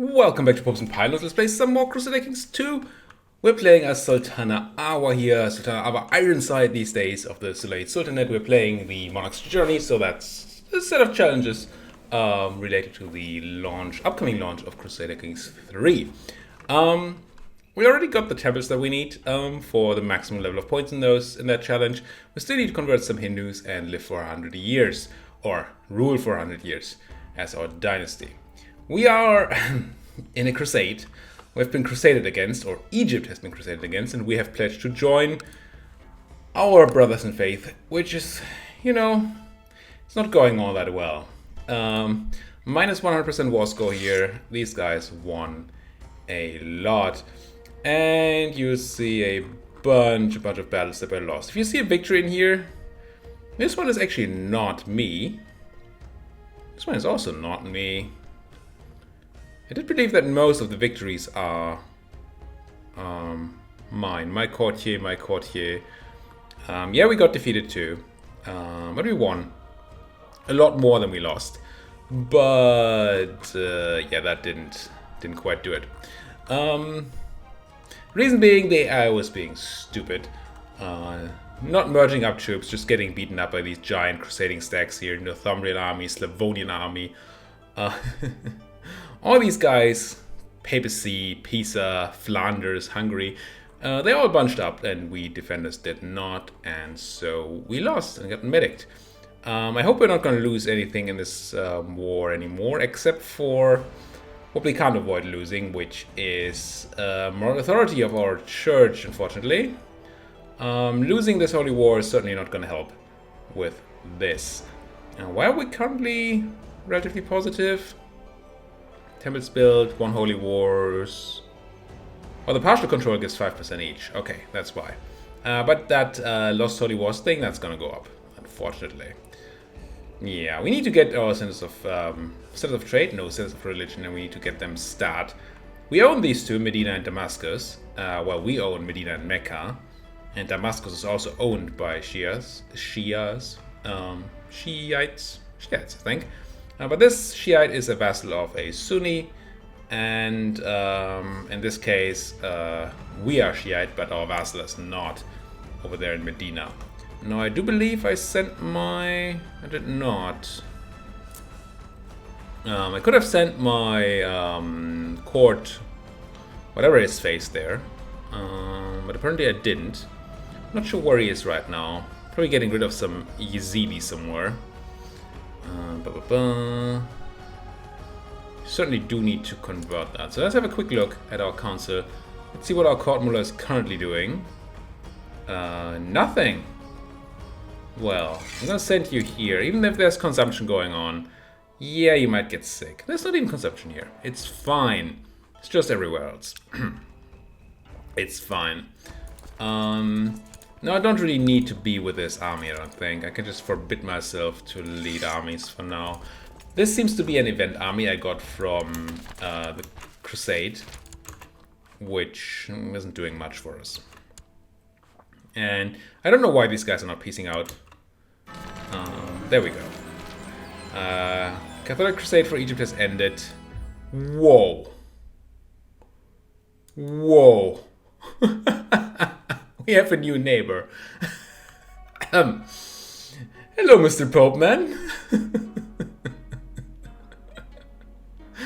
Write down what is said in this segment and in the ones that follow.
Welcome back to Popes and Pilots. Let's play some more Crusader Kings 2. We're playing as Sultana Arwa here. Sultana Arwa Ironside these days of the Sulayhi Sultanate. We're playing the Monarch's Journey, so that's a set of challenges related to the upcoming launch of Crusader Kings 3. We already got the temples that we need for the maximum level of points in that challenge. We still need to convert some Hindus and live for 100 years, or rule for 100 years as our dynasty. We are in a crusade. We've been crusaded against, or Egypt has been crusaded against, and we have pledged to join our brothers in faith, which is, it's not going all that well. Minus 100% war score here. These guys won a lot. And you see a bunch of battles that were lost. If you see a victory in here, this one is actually not me. This one is also not me. I did believe that most of the victories are mine. My courtier. Yeah, we got defeated too. But we won. A lot more than we lost. But yeah, that didn't quite do it. Reason being, I was being stupid. Not merging up troops, just getting beaten up by these giant crusading stacks here. Northumbrian army, Slavonian army. All these guys, Papacy, Pisa, Flanders, Hungary, they all bunched up and we defenders did not, and so we lost and got medicked. I hope we're not going to lose anything in this war anymore, except for what we can't avoid losing, which is moral authority of our church, unfortunately. Losing this holy war is certainly not going to help with this. Why are we currently relatively positive? Temples built, 1 holy wars. Well, the partial control gives 5% each. Okay, that's why. But that lost holy wars thing, that's gonna go up, unfortunately. Yeah, we need to get our sense of trade, no sense of religion, and we need to get them stat. We own these two, Medina and Damascus. Well, we own Medina and Mecca, and Damascus is also owned by Shiites, I think. But this Shiite is a vassal of a Sunni, and in this case, we are Shiite, but our vassal is not over there in Medina. Now, I do believe I sent I did not. I could have sent my court, whatever his face there, but apparently I didn't. Not sure where he is right now. Probably getting rid of some Yazidi somewhere. Certainly do need to convert that. So let's have a quick look at our council. Let's see what our court mullah is currently doing. Nothing. Well, I'm gonna send you here. Even if there's consumption going on, yeah, you might get sick. There's not even consumption here. It's fine. It's just everywhere else. It's fine. No, I don't really need to be with this army, I don't think. I can just forbid myself to lead armies for now. This seems to be an event army I got from the Crusade, which isn't doing much for us. And I don't know why these guys are not piecing out. There we go. Catholic Crusade for Egypt has ended. Whoa. Whoa. We have a new neighbor. Hello, Mr. Pope Man.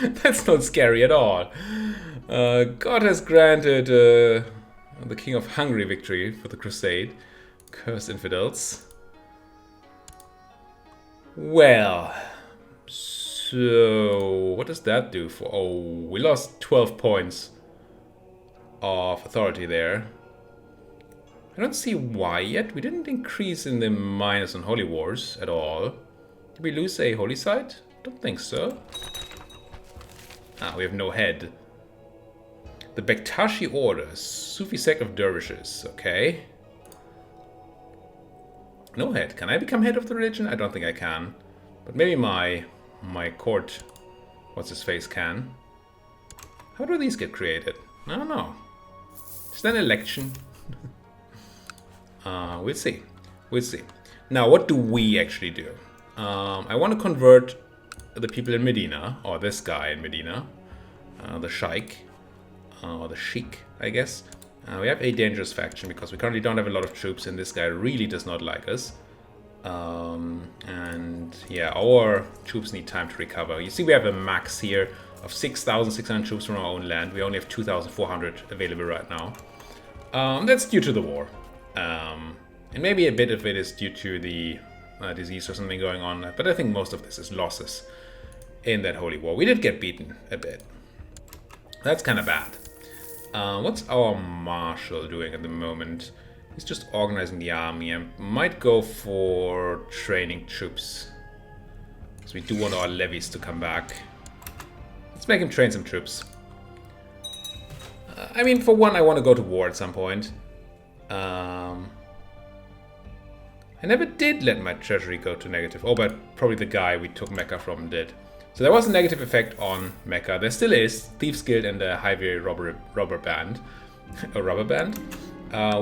That's not scary at all. God has granted the King of Hungary victory for the Crusade. Cursed infidels. Well, so what does that do for? Oh, we lost 12 points of authority there. I don't see why yet. We didn't increase in the minus on holy wars at all. Did we lose a holy site? Don't think so. Ah, we have no head. The Bektashi Order, Sufi sect of dervishes. Okay. No head. Can I become head of the religion? I don't think I can. But maybe my court, what's his face, can. How do these get created? I don't know. Is that an election? We'll see. We'll see. Now, what do we actually do? I want to convert the people in Medina, or this guy in Medina. the Sheikh, or the Sheik, I guess. We have a dangerous faction because we currently don't have a lot of troops, and this guy really does not like us. And yeah, our troops need time to recover. You see, we have a max here of 6,600 troops from our own land. We only have 2,400 available right now. That's due to the war. And maybe a bit of it is due to the disease or something going on, but I think most of this is losses in that holy war. We did get beaten a bit. That's kind of bad. What's our marshal doing at the moment? He's just organizing the army. I might go for training troops, because we do want our levies to come back. Let's make him train some troops. I mean, for one, I want to go to war at some point. I never did let my treasury go to negative. Oh, but probably the guy we took Mecca from did. So there was a negative effect on Mecca. There still is. Thieves Guild and the Highway Robber Band. A rubber band.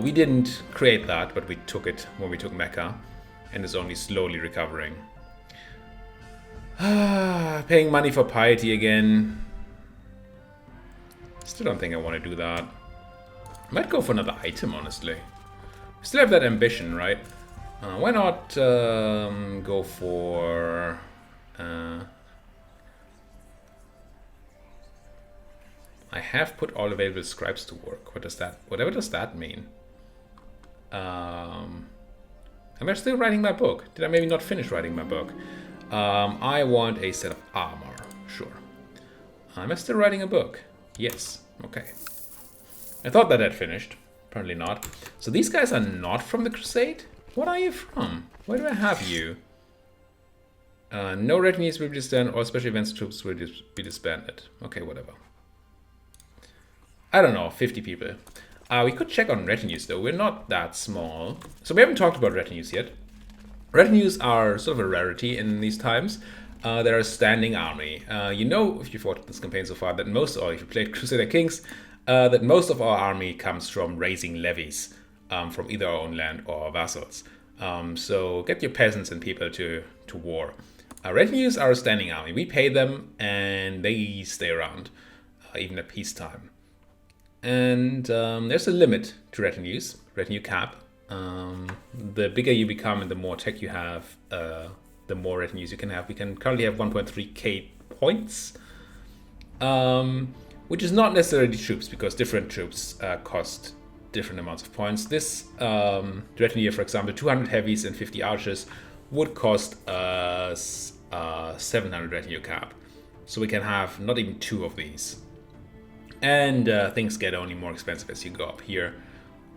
We didn't create that, but we took it when we took Mecca. And it's only slowly recovering. Paying money for piety again. Still don't think I want to do that. I might go for another item, honestly. We still have that ambition, right? Why not go for... I have put all available scribes to work. What does that... Whatever does that mean? Am I still writing my book? Did I maybe not finish writing my book? I want a set of armor. Sure. Am I still writing a book? Yes. Okay. I thought that had finished. Apparently not. So these guys are not from the Crusade? What are you from? Where do I have you? No retinues will be disbanded, or special events troops will be disbanded. Okay, whatever. I don't know, 50 people. We could check on retinues though, we're not that small. So we haven't talked about retinues yet. Retinues are sort of a rarity in these times. They're a standing army. You know, if you've watched this campaign so far, that most, or if you played Crusader Kings, that most of our army comes from raising levies from either our own land or our vassals. So get your peasants and people to war. Retinues are a standing army. We pay them and they stay around, even at peacetime. And there's a limit to retinues, retinue cap. The bigger you become and the more tech you have, the more retinues you can have. We can currently have 1.3k points, which is not necessarily troops, because different troops cost different amounts of points. This retinue, for example, 200 heavies and 50 archers would cost us 700 retinue cap. So we can have not even 2 of these. And things get only more expensive as you go up here.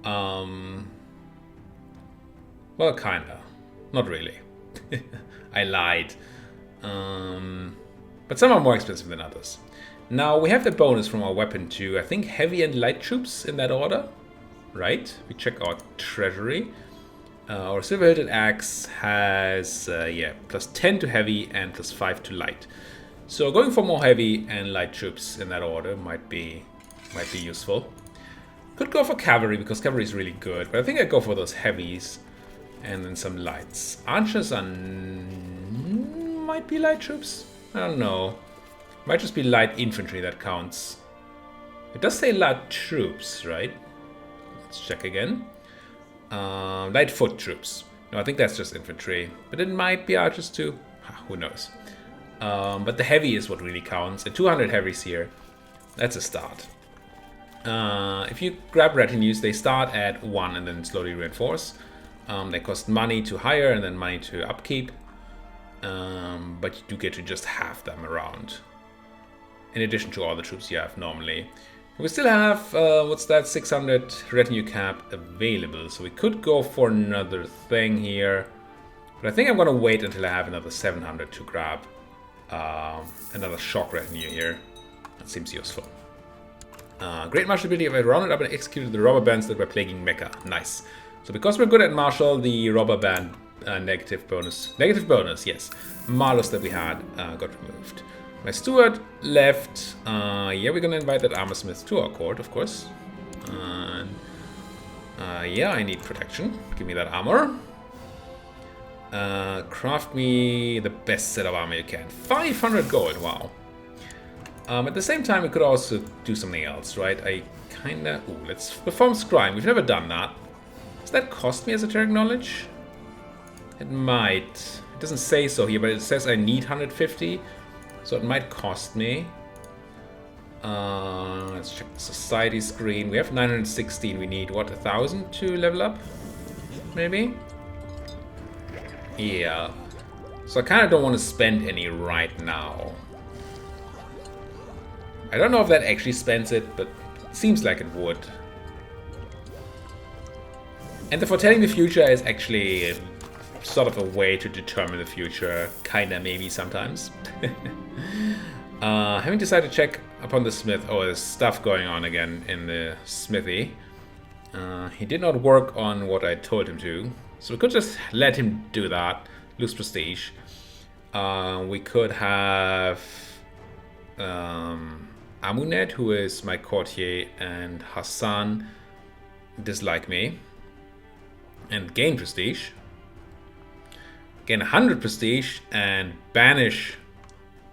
Well, kinda. Not really. I lied. But some are more expensive than others. Now, we have the bonus from our weapon to, I think, heavy and light troops in that order. Right? We check our treasury. Our silver-hilted axe has, plus 10 to heavy and plus 5 to light. So going for more heavy and light troops in that order might be useful. Could go for cavalry, because cavalry is really good, but I think I'd go for those heavies and then some lights. Archers are might be light troops. I don't know. Might just be light infantry that counts. It does say light troops, right? Let's check again. Light foot troops. No, I think that's just infantry, but it might be archers too. Who knows? But the heavy is what really counts. And 200 heavies here, that's a start. If you grab retinues, they start at 1 and then slowly reinforce. They cost money to hire and then money to upkeep. But you do get to just have them around, in addition to all the troops you have normally. We still have, 600 retinue cap available. So we could go for another thing here. But I think I'm going to wait until I have another 700 to grab another shock retinue here. That seems useful. Great martial ability. If I rounded up and executed the robber bands that were plaguing Mecca. Nice. So because we're good at martial, the robber band negative bonus, yes, malus that we had got removed. My steward left. Yeah, we're gonna invite that armor smith to our court, of course. Yeah, I need protection. Give me that armor. Craft me the best set of armor you can. 500 gold, wow. At the same time, we could also do something else, right? I kinda... Ooh, let's perform Scrying. We've never done that. Does that cost me esoteric knowledge? It might. It doesn't say so here, but it says I need 150. So it might cost me. Let's check the society screen. We have 916. We need, what, 1,000 to level up? Maybe? Yeah. So I kind of don't want to spend any right now. I don't know if that actually spends it, but it seems like it would. And the foretelling the future is actually sort of a way to determine the future. Kinda, maybe, sometimes. Having decided to check upon the smith. Oh, there's stuff going on again in the smithy. He did not work on what I told him to. So we could just let him do that. Lose prestige. We could have... Amunet, who is my courtier, and Hassan dislike me and gain prestige. Gain 100 prestige and banish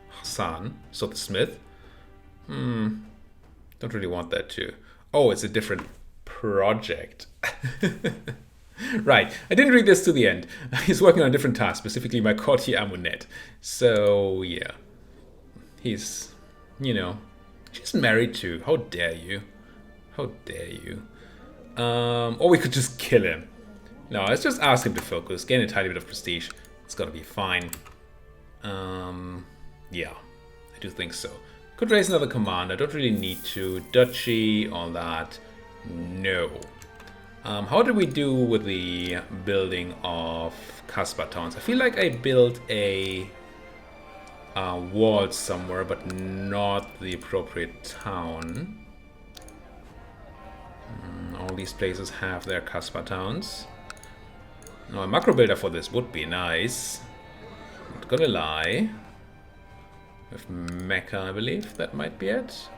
Hassan, so the smith. Don't really want that too. Oh, it's a different project. Right, I didn't read this to the end. He's working on a different task, specifically my courtier Amunet. So, yeah. He's, you know... She's married too. How dare you? How dare you? Or we could just kill him. No, let's just ask him to focus. Gain a tiny bit of prestige. It's gonna be fine. Yeah, I do think so. Could raise another command. I don't really need to. Duchy, all that. No. How did we do with the building of Casbah towns? I feel like I built a... walled somewhere, but not the appropriate town. All these places have their Casbah towns. Now, a macro builder for this would be nice. Not gonna lie. With Mecca, I believe that might be it.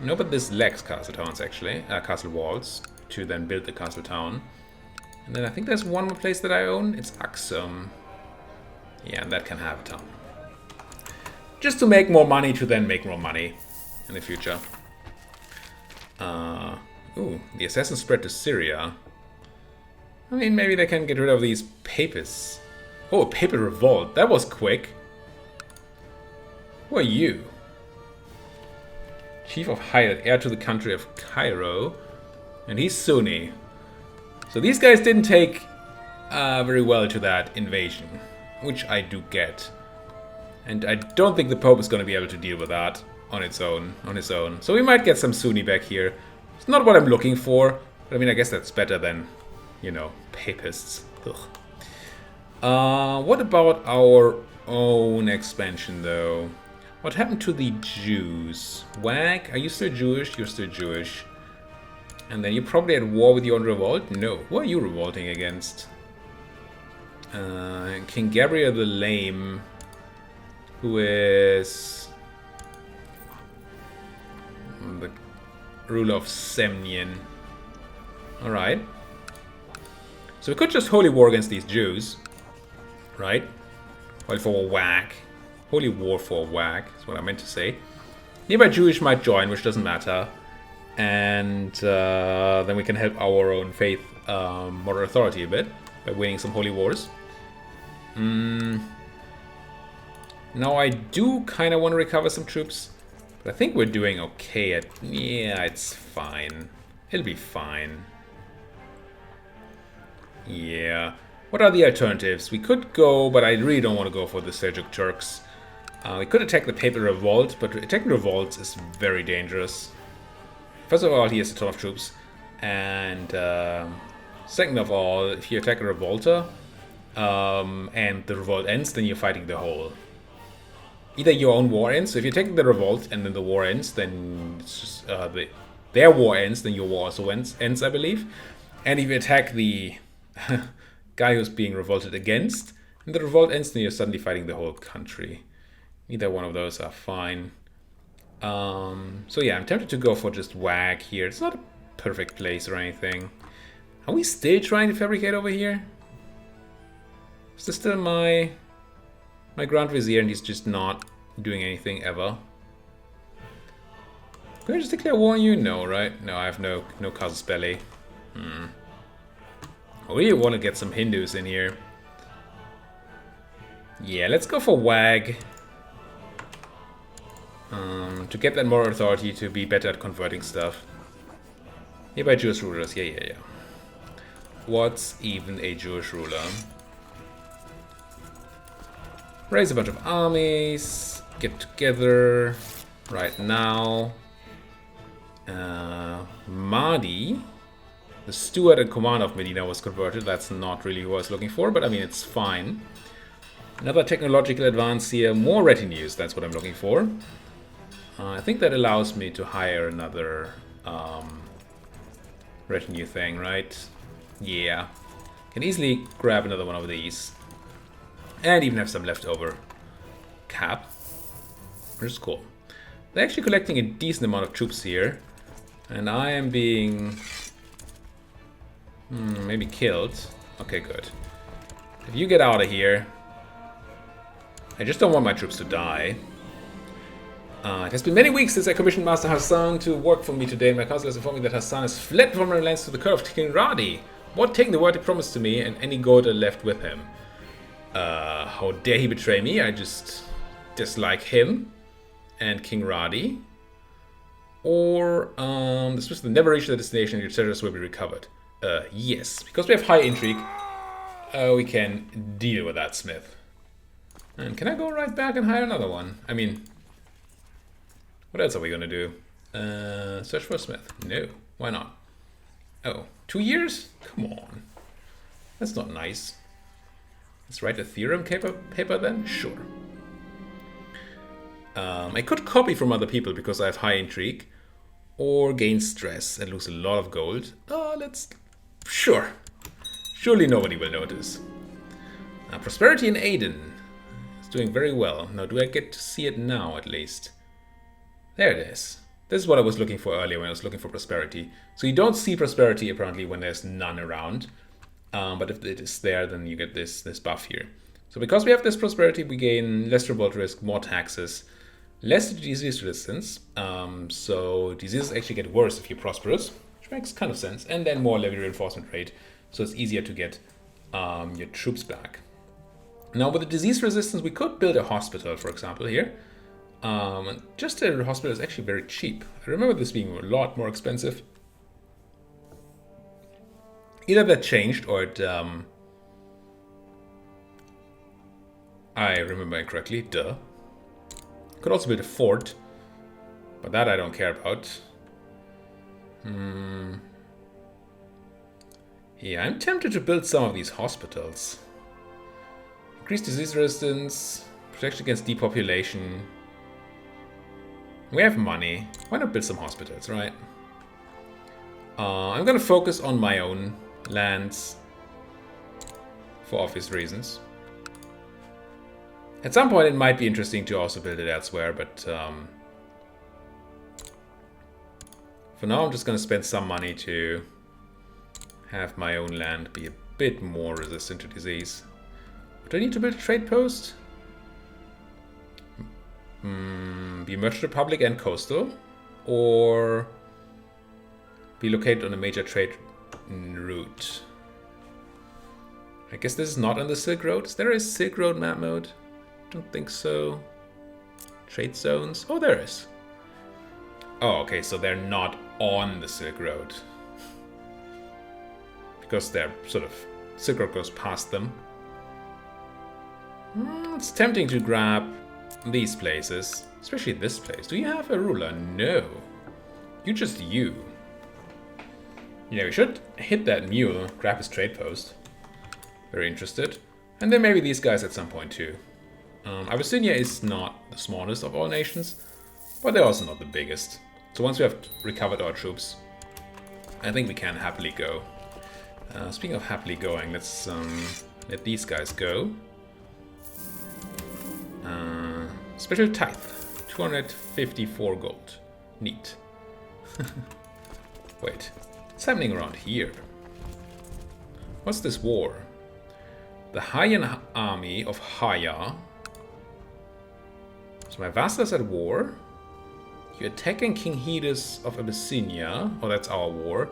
No, but this lacks castle towns actually, castle walls to then build the castle town. And then I think there's one more place that I own. It's Axum. Yeah, and that can have a town. Just to make more money to then make more money in the future. Ooh, the assassins spread to Syria. I mean, maybe they can get rid of these papists. Oh, a papal revolt. That was quick. Who are you? Chief of Hayat, heir to the country of Cairo. And he's Sunni. So these guys didn't take very well to that invasion. Which I do get. And I don't think the Pope is going to be able to deal with that on its own. So we might get some Sunni back here. It's not what I'm looking for. But I mean, I guess that's better than, you know, papists. Ugh. What about our own expansion, though? What happened to the Jews? Wag, are you still Jewish? You're still Jewish. And then you're probably at war with your own revolt? No. Who are you revolting against? King Gabriel the Lame, who is the ruler of Semnian. Alright. So we could just holy war against these Jews. Right? Well, for a whack. Holy war for a whack is what I meant to say. Nearby Jewish might join, which doesn't matter. And then we can help our own faith moral authority a bit by winning some holy wars. Now I do kind of want to recover some troops, but I think we're doing okay at... Yeah, it's fine. It'll be fine. Yeah. What are the alternatives? We could go, but I really don't want to go for the Seljuk Turks. We could attack the Papal Revolt, but attacking revolts is very dangerous. First of all, he has a ton of troops. And second of all, if you attack a revolter and the revolt ends, then you're fighting the whole. Either your own war ends, so if you're taking the revolt and then the war ends, then it's just, their war ends, then your war also ends, I believe. And if you attack the guy who's being revolted against, and the revolt ends, then you're suddenly fighting the whole country. Either one of those are fine. So yeah, I'm tempted to go for just whack here. It's not a perfect place or anything. Are we still trying to fabricate over here? Is this still my Grand Vizier and he's just not doing anything ever? Can I just declare war on you? No, right? No, I have no casus belli. I really want to get some Hindus in here. Yeah, let's go for WAG. To get that more authority to be better at converting stuff. Nearby Jewish rulers, yeah. What's even a Jewish ruler? Raise a bunch of armies. Get together right now. Mahdi, the steward and commander of Medina, was converted. That's not really who I was looking for, but I mean, it's fine. Another technological advance here. More retinues, that's what I'm looking for. I think that allows me to hire another retinue thing, right? Yeah. Can easily grab another one of these. And even have some leftover cap. Which is cool. They're actually collecting a decent amount of troops here. And I am being... maybe killed. Okay, good. If you get out of here... I just don't want my troops to die. It has been many weeks since I commissioned Master Hassan to work for me today. My council has informed me that Hassan has fled from our lands to the court of King Radi. What taking the word he promised to me and any gold I left with him. How dare he betray me? I just dislike him and King Radi. Or, this was never reach the destination, your treasures will be recovered. Yes. Because we have high intrigue, we can deal with that smith. And can I go right back and hire another one? I mean, what else are we gonna do? Search for a smith. No. Why not? Oh, 2 years? Come on. That's not nice. Let's write a theorem paper then? Sure. I could copy from other people because I have high intrigue. Or gain stress and lose a lot of gold. Let's... Sure. Surely nobody will notice. Prosperity in Aden. It's doing very well. Now, do I get to see it now at least? There it is. This is what I was looking for earlier when I was looking for prosperity. So you don't see prosperity apparently when there's none around. But if it is there, then you get this buff here. So because we have this prosperity, we gain less revolt risk, more taxes, less disease resistance. So diseases actually get worse if you're prosperous, which makes kind of sense. And then more levy reinforcement rate, so it's easier to get your troops back. Now with the disease resistance, we could build a hospital, for example, here. And just a hospital is actually very cheap. I remember this being a lot more expensive. Either that changed or it... I remember incorrectly. Duh. Could also build a fort. But that I don't care about. Yeah, I'm tempted to build some of these hospitals. Increase disease resistance. Protection against depopulation. We have money. Why not build some hospitals, right? I'm gonna focus on my own lands. For obvious reasons. At some point it might be interesting to also build it elsewhere, but for now I'm just gonna spend some money to have my own land be a bit more resistant to disease. Do I need to build a trade post? Be Merchant Republic and Coastal, or be located on a major trade route. I guess this is not on the Silk Road. Is there a Silk Road map mode? Don't think so. Trade zones? Oh, there is. Oh, okay, so they're not on the Silk Road. Because they're sort of... Silk Road goes past them. It's tempting to grab these places. Especially this place. Do you have a ruler? No. You just you. Yeah, we should hit that mule. Grab his trade post. Very interested. And then maybe these guys at some point too. Abyssinia is not the smallest of all nations, but they're also not the biggest. So once we have recovered our troops, I think we can happily go. Speaking of happily going, let's let these guys go. Special tithe, 254 gold. Neat. Wait, what's happening around here? What's this war? The Haiyan army of Haya. So my vassals at war. You're attacking King Hedus of Abyssinia. Oh, that's our war.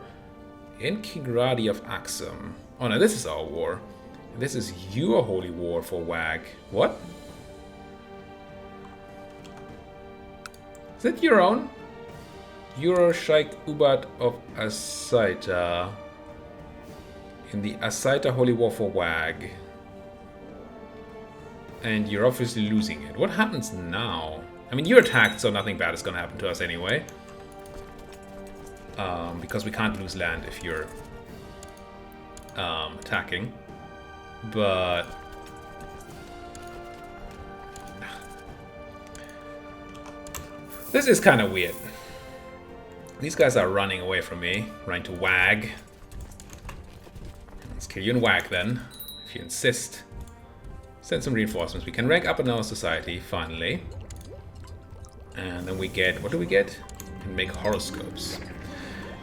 And King Radi of Axum. Oh no, this is our war. This is your holy war for WAG. What? Is that your own? You're Sheikh Ubad of Asaita. In the Asaita Holy War for WAG. And you're obviously losing it. What happens now? I mean, you're attacked, so nothing bad is going to happen to us anyway. Because we can't lose land if you're attacking. But this is kind of weird. These guys are running away from me, running to WAG. Let's kill you in WAG then, if you insist. Send some reinforcements. We can rank up in our society, finally. And then we get, what do we get? We can make horoscopes.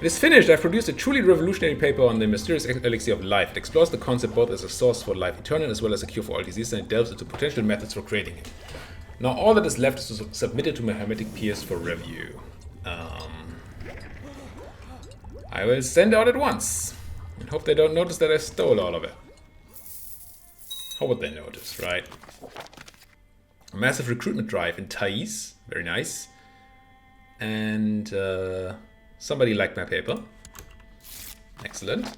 It is finished. I've produced a truly revolutionary paper on the mysterious elixir of life. It explores the concept both as a source for life eternal as well as a cure for all diseases, and it delves into potential methods for creating it. Now all that is left is to submit it to my hermetic peers for review. I will send out at once. And hope they don't notice that I stole all of it. How would they notice, right? A massive recruitment drive in Thais. Very nice. And somebody liked my paper. Excellent.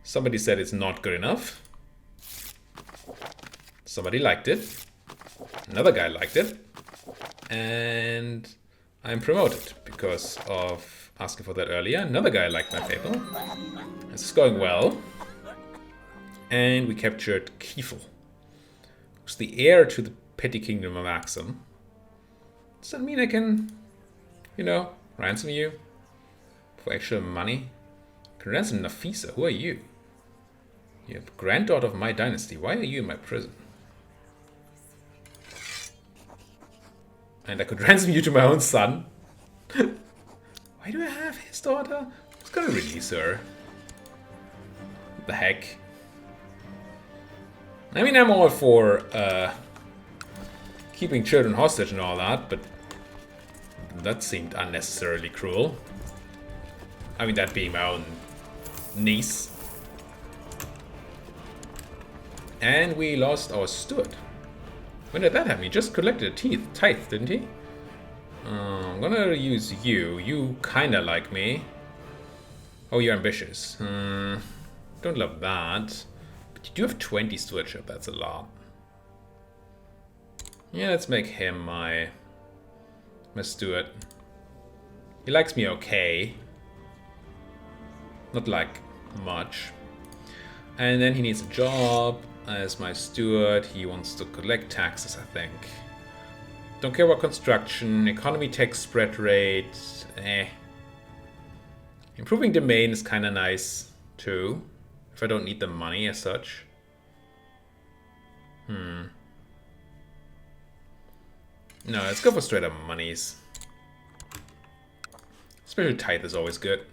Somebody said it's not good enough. Somebody liked it. Another guy liked it. And I'm promoted because of asking for that earlier. Another guy liked my paper. This is going well. And we captured Kiefer, who's the heir to the petty kingdom of Axum. Does that mean I can, you know, ransom you for actual money? I can ransom Nafisa. Who are you? You're the granddaughter of my dynasty. Why are you in my prison? And I could ransom you to my own son. Why do I have his daughter? I was gonna release her. What the heck? I mean, I'm all for keeping children hostage and all that, but that seemed unnecessarily cruel. I mean, that being my own niece. And we lost our steward. When did that happen? He just collected a tithe, didn't he? I'm gonna use you. You kinda like me. Oh, you're ambitious. Don't love that. But you do have 20 stewardship, that's a lot. Yeah, let's make him my steward. He likes me okay. Not like much. And then he needs a job as my steward. He wants to collect taxes, I think. Don't care about construction, economy, tax spread rate. Improving domain is kind of nice too. If I don't need the money as such. No, let's go for straight up monies. Special tithe is always good.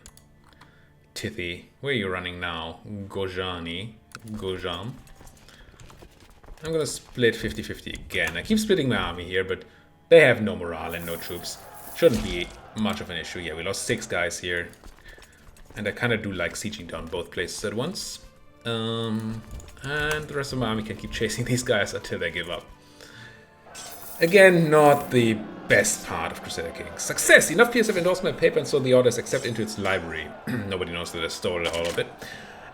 Tithi, where are you running now? Gojam. I'm gonna split 50-50 again. I keep splitting my army here, but they have no morale and no troops. Shouldn't be much of an issue. Yeah, we lost 6 guys here. And I kind of do like sieging down both places at once. And the rest of my army can keep chasing these guys until they give up. Again, not the best part of Crusader Kings. Success! Enough peers have endorsed my paper and so the order is accepted into its library. Nobody knows that I stole all of it.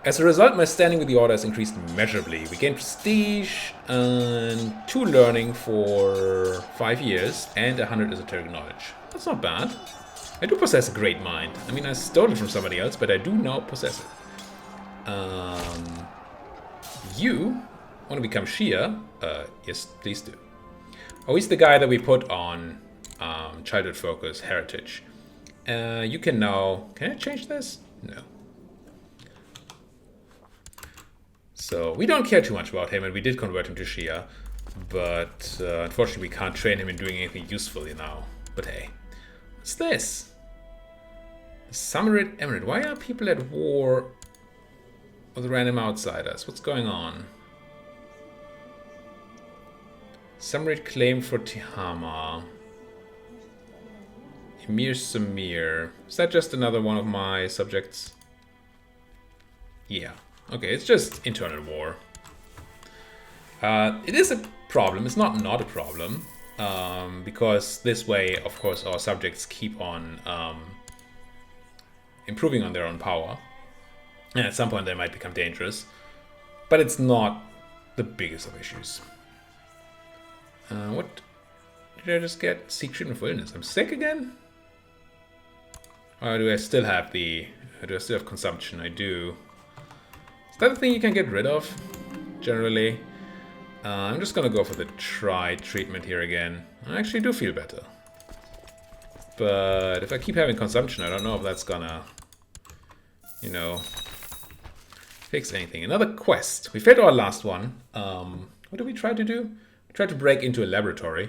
As a result, my standing with the order has increased measurably. We gained prestige and 2 learning for 5 years and 100 esoteric knowledge. That's not bad. I do possess a great mind. I mean, I stole it from somebody else, but I do now possess it. You want to become Shia? Yes, please do. Oh, he's the guy that we put on childhood focus, heritage. You can now... Can I change this? No. So, we don't care too much about him, and we did convert him to Shia. But, unfortunately, we can't train him in doing anything useful now. But hey, what's this? The Samurid Emirate. Why are people at war with random outsiders? What's going on? Samurid claim for Tihama. Emir Samir. Is that just another one of my subjects? Yeah. Okay, it's just internal war. It is a problem. It's not a problem. Because this way, of course, our subjects keep on improving on their own power. And at some point they might become dangerous. But it's not the biggest of issues. What did I just get? Seek treatment for illness. I'm sick again? Or do I still have consumption? I do. Is that a thing you can get rid of? Generally. I'm just gonna go for the try treatment here again. I actually do feel better. But if I keep having consumption, I don't know if that's gonna, you know, fix anything. Another quest. We failed our last one. What did we try to do? We tried to break into a laboratory.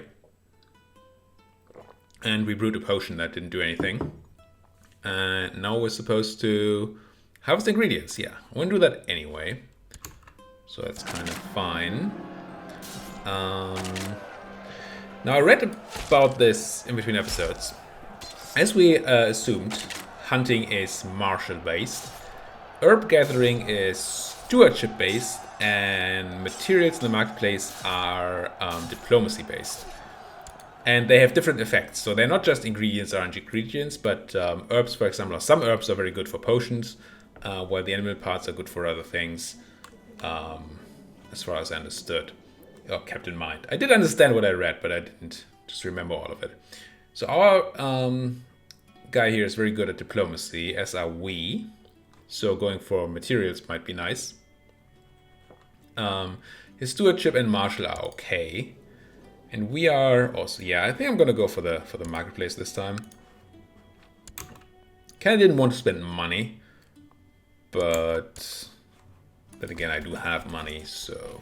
And we brewed a potion that didn't do anything. And now we're supposed to harvest ingredients. Yeah, I want to do that anyway. So that's kind of fine. Now I read about this in between episodes. As we assumed, hunting is martial based, herb gathering is stewardship based, and materials in the marketplace are diplomacy based. And they have different effects. So they're not just ingredients, RNG ingredients, but herbs, for example. Some herbs are very good for potions, while the animal parts are good for other things, as far as I understood. Or kept in mind. I did understand what I read, but I didn't just remember all of it. So our guy here is very good at diplomacy, as are we. So going for materials might be nice. His stewardship and martial are okay. And we are also, yeah, I think I'm gonna go for the marketplace this time. Kinda didn't want to spend money, but then again I do have money, so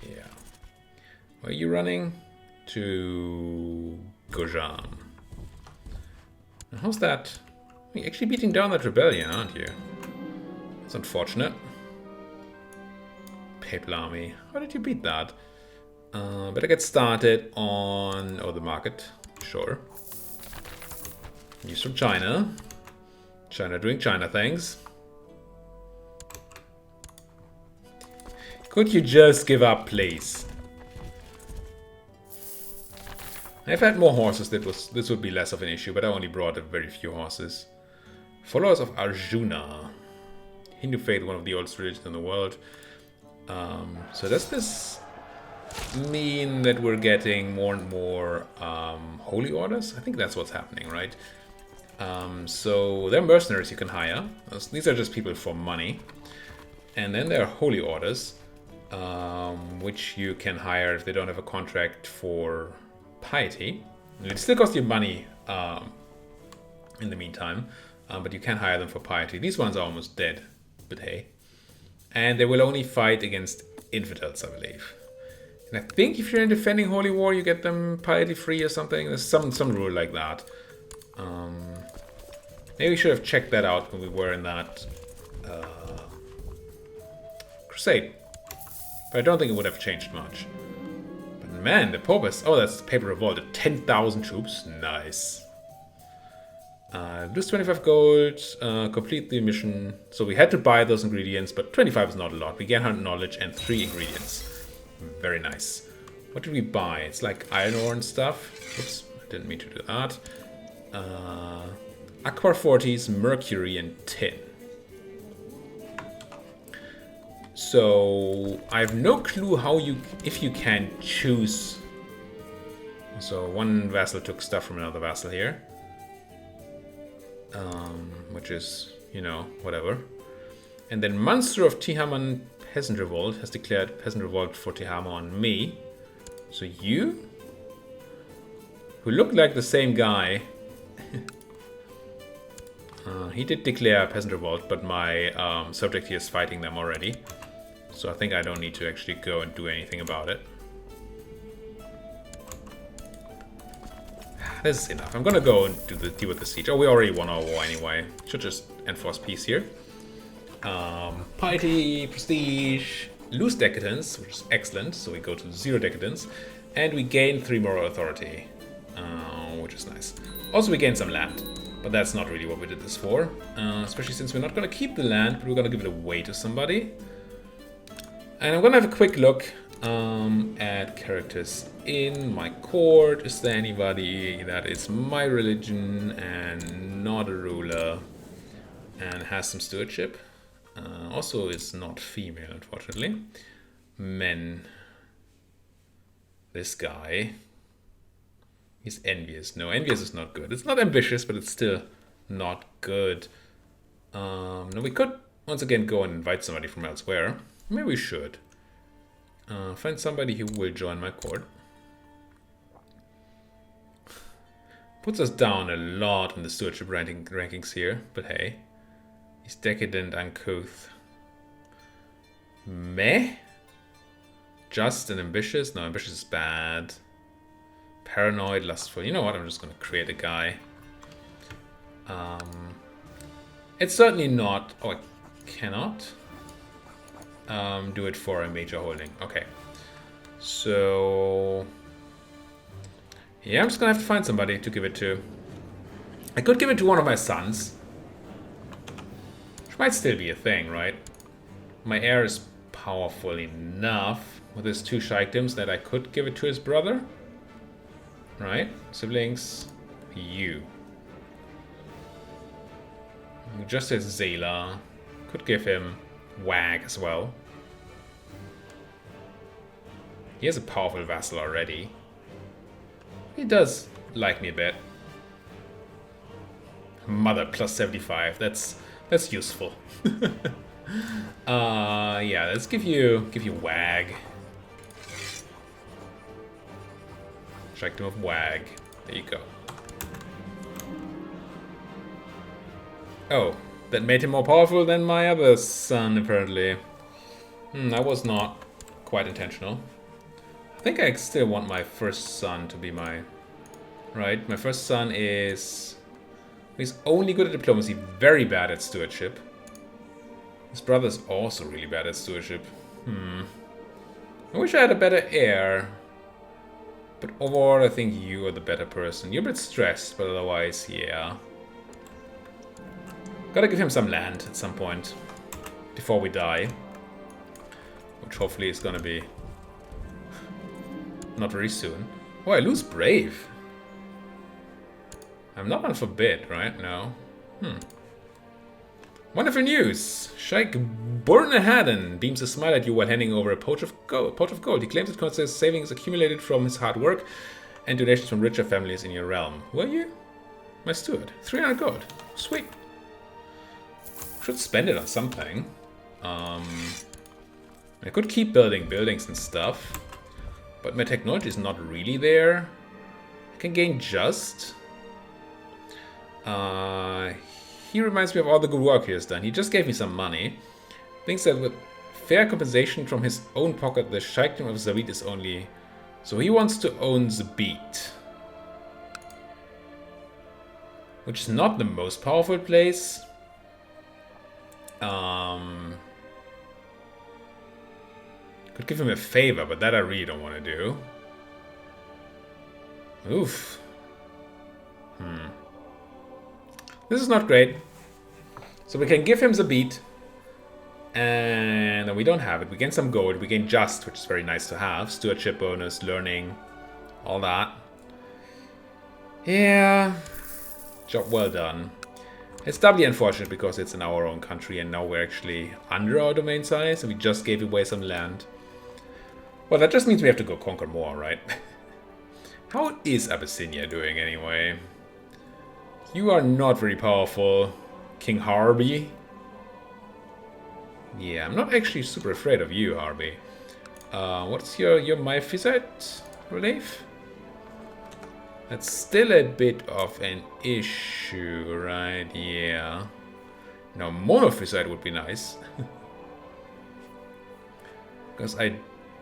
yeah. Where are you running? To Gojam. And how's that? You're actually beating down that rebellion, aren't you? It's unfortunate. Papal army. How did you beat that? Better get started on the market. Sure. News from China. China doing China things. Could you just give up, please? If I had more horses, this would be less of an issue, but I only brought a very few horses. Followers of Arjuna. Hindu faith, one of the oldest religions in the world. So does this mean that we're getting more and more holy orders? I think that's what's happening, right? So they're mercenaries you can hire. These are just people for money. And then there are holy orders, which you can hire if they don't have a contract for piety. It still costs you money in the meantime, but you can hire them for piety. These ones are almost dead, but hey. And they will only fight against infidels, I believe. And I think if you're in defending holy war, you get them piety free or something. There's some rule like that. Maybe we should have checked that out when we were in that crusade. But I don't think it would have changed much. But man, the Pope has... Oh, that's the Papal Revolt. 10,000 troops. Nice. Lose 25 gold. Complete the mission. So we had to buy those ingredients, but 25 is not a lot. We gain 100 knowledge and 3 ingredients. Very nice. What did we buy? It's like iron ore and stuff. Oops, I didn't mean to do that. Aqua 40s, mercury, and tin. So I have no clue how if you can choose. So one vassal took stuff from another vassal here, which is, you know, whatever. And then Monster of Tihaman Peasant Revolt has declared Peasant Revolt for Tihama on me. So you, who look like the same guy, he did declare Peasant Revolt, but my subject here is fighting them already. So I think I don't need to actually go and do anything about it. This is enough. I'm gonna go and deal with the siege. Oh, we already won our war anyway. Should just enforce peace here. Piety, prestige, lose decadence, which is excellent. So we go to 0 decadence, and we gain 3 moral authority, which is nice. Also, we gained some land, but that's not really what we did this for. Especially since we're not going to keep the land, but we're going to give it away to somebody. And I'm going to have a quick look at characters in my court. Is there anybody that is my religion and not a ruler and has some stewardship? Also, is not female, unfortunately. Men. This guy. He's envious. No, envious is not good. It's not ambitious, but it's still not good. No, we could once again go and invite somebody from elsewhere. Maybe we should. Find somebody who will join my court. Puts us down a lot in the stewardship rankings here, but hey. He's decadent, uncouth. Meh? Just and ambitious? No, ambitious is bad. Paranoid, lustful. You know what? I'm just going to create a guy. It's certainly not... Oh, I cannot do it for a major holding. Okay. So... yeah, I'm just going to have to find somebody to give it to. I could give it to one of my sons. Which might still be a thing, right? My heir is powerful enough with his 2 sheikdoms that I could give it to his brother. Right? Siblings. You. Just as Zayla. Could give him Wag as well. He has a powerful vassal already. He does like me a bit. Mother plus 75. That's useful. Yeah, let's give you Wag. Sheikdom of Wag. There you go. Oh, that made him more powerful than my other son, apparently. That was not quite intentional. I think I still want my first son to be my... right, my first son is... he's only good at diplomacy, very bad at stewardship. His brother's also really bad at stewardship. I wish I had a better heir. But overall, I think you are the better person. You're a bit stressed, but otherwise, yeah. Gotta give him some land at some point. Before we die. Which hopefully is gonna be... not very soon. Oh, I lose Brave. I'm not on Forbid, right? No. Wonderful news! Sheikh Burnahaden beams a smile at you while handing over a pouch of gold. He claims it consists savings accumulated from his hard work and donations from richer families in your realm. Were you? My steward. 300 gold. Sweet. Should spend it on something. I could keep building buildings and stuff. But my technology is not really there. I can gain just. He reminds me of all the good work he has done. He just gave me some money. Thinks that with fair compensation from his own pocket, the Sheikdom of Zabit is only... so he wants to own Zabit. Which is not the most powerful place. Could give him a favor, but that I really don't want to do. Oof. This is not great. So we can give him the beat. And we don't have it. We gain some gold. We gain just, which is very nice to have. Stewardship bonus, learning, all that. Yeah. Job well done. It's doubly unfortunate because it's in our own country and now we're actually under our domain size and we just gave away some land. Well, that just means we have to go conquer more, right? How is Abyssinia doing anyway? You are not very powerful, King Harby. Yeah, I'm not actually super afraid of you, Harby. What's your Myphysite relief? That's still a bit of an issue, right? Yeah. Now, Monophysite would be nice. Because I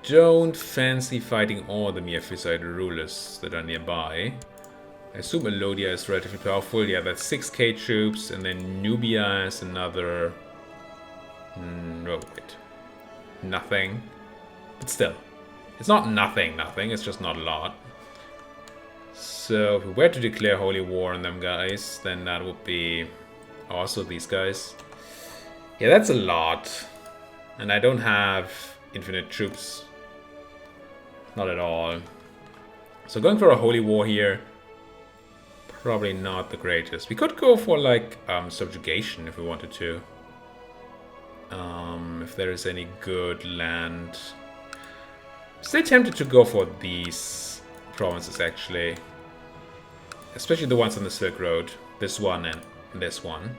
don't fancy fighting all the Myphysite rulers that are nearby. I assume Elodia is relatively powerful. Yeah, that's 6k troops, and then Nubia has another... no, wait. Nothing. But still. It's not nothing, it's just not a lot. So if we were to declare holy war on them guys, then that would be also these guys. Yeah, that's a lot. And I don't have infinite troops. Not at all. So going for a holy war here, probably not the greatest. We could go for like subjugation if we wanted to. If there is any good land. Still tempted to go for these provinces actually. Especially the ones on the Silk Road. This one and this one.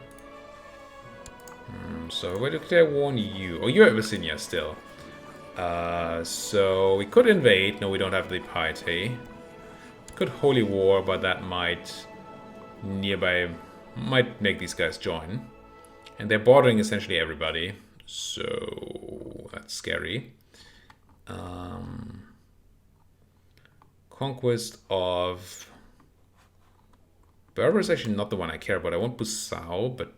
So we're declare war on you. Oh, you're Abyssinia still. So we could invade. No, we don't have the piety. Could holy war, but that might make these guys join. And they're bordering essentially everybody. So that's scary. Conquest of Berber is actually not the one I care about. I want Busau, but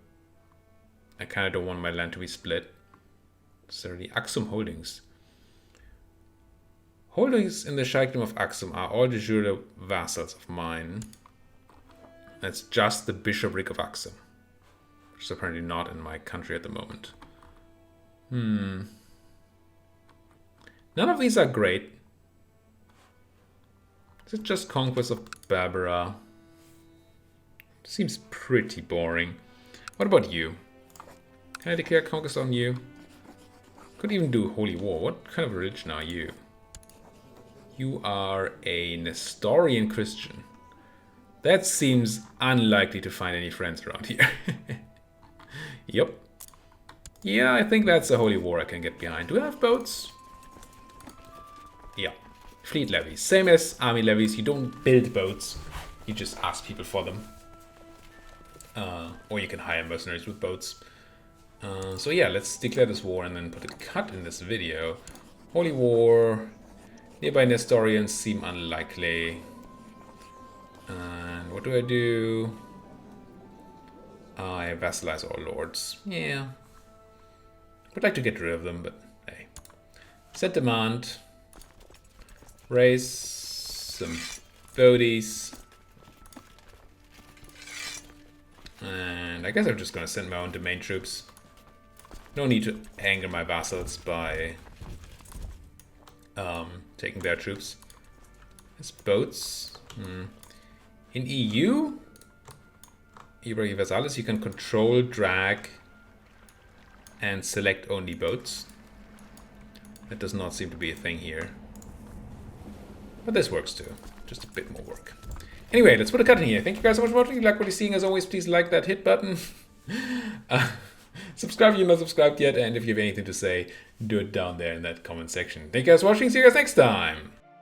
I kind of don't want my land to be split. So the Aksum holdings. Holdings in the Sheikhdom of Aksum are all de jure vassals of mine. That's just the bishopric of Aksum, which is apparently not in my country at the moment. None of these are great. Is it just conquest of Barbara? Seems pretty boring. What about you? Can I declare conquest on you? Could even do holy war. What kind of religion are you? You are a Nestorian Christian. That seems unlikely to find any friends around here. Yep. Yeah, I think that's a holy war I can get behind. Do I have boats? Yeah. Fleet levies. Same as army levies. You don't build boats. You just ask people for them. Or you can hire mercenaries with boats. So yeah, let's declare this war and then put a cut in this video. Holy war. Nearby Nestorians seem unlikely. And what do I do? I vassalize all lords. Yeah. Would like to get rid of them, but hey. Set demand. Raise some bodies. And I guess I'm just going to send my own domain troops. No need to anger my vassals by taking their troops. There's boats. In EU, Ibrahim Vasalis, you can control, drag, and select only boats. That does not seem to be a thing here. But this works too. Just a bit more work. Anyway, let's put a cut in here. Thank you guys so much for watching. If you like what you're seeing, as always, please like that hit button. Subscribe if you're not subscribed yet. And if you have anything to say, do it down there in that comment section. Thank you guys for watching. See you guys next time.